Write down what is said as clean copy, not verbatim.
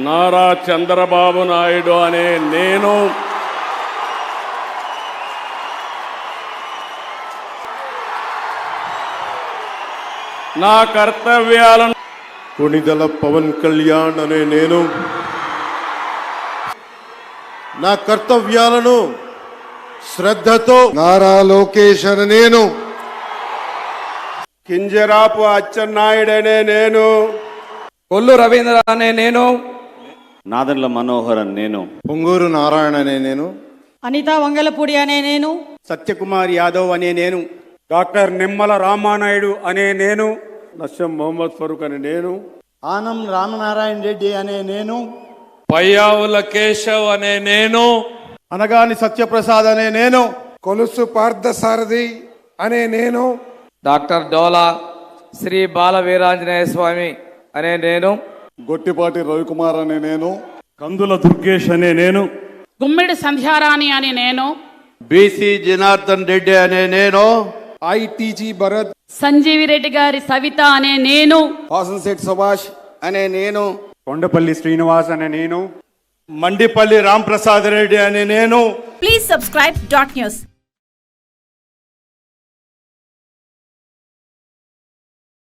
నారా చంద్రబాబు నాయుడు అనే నేను నా కర్తవ్యాలను కొణిదెల పవన్ కళ్యాణ్ అనే నేను నా కర్తవ్యాలను శ్రద్ధతో నారా లోకేష్ అనే నేను కింజరాపు అచ్చెన్నాయుడు అనే నేను కొల్లు రవీంద్ర అనే నేను నాదెండ్ల మనోహర్ అని నేను పొంగూరు నారాయణ అనే నేను అనిత వంగలపూడి అనే నేను సత్యకుమార్ యాదవ్ అనే నేను డాక్టర్ నిమ్మల రామానాయుడు అనే నేను నస్యం మొహమ్మద్ ఫరూక్ అనే నేను ఆనం రామనారాయణ రెడ్డి అనే నేను పయ్యావుల కేశవ్ అనే నేను అనగాని సత్యప్రసాద్ అనే నేను కొలుసు పార్థసారథి అనే నేను డాక్టర్ డోలా శ్రీ బాల వీరాంజనేయ స్వామి అనే నేను గొట్టిపాటి రవికుమార్ అనే నేను కందుల దుర్గేష్ అనే నేను గుమ్మిడి సంధ్యారాణి అనే నేను బీసీ జనార్దన్ రెడ్డి అనే నేను ఐటీజీ భరత్ సంజీవి రెడ్డి గారి సవిత అనే నేను వాసన్శెట్టి సుభాష్ అనే నేను కొండపల్లి శ్రీనివాస్ అనే నేను మండిపల్లి రాంప్రసాద్ రెడ్డి అనే నేను Please subscribe Dot News.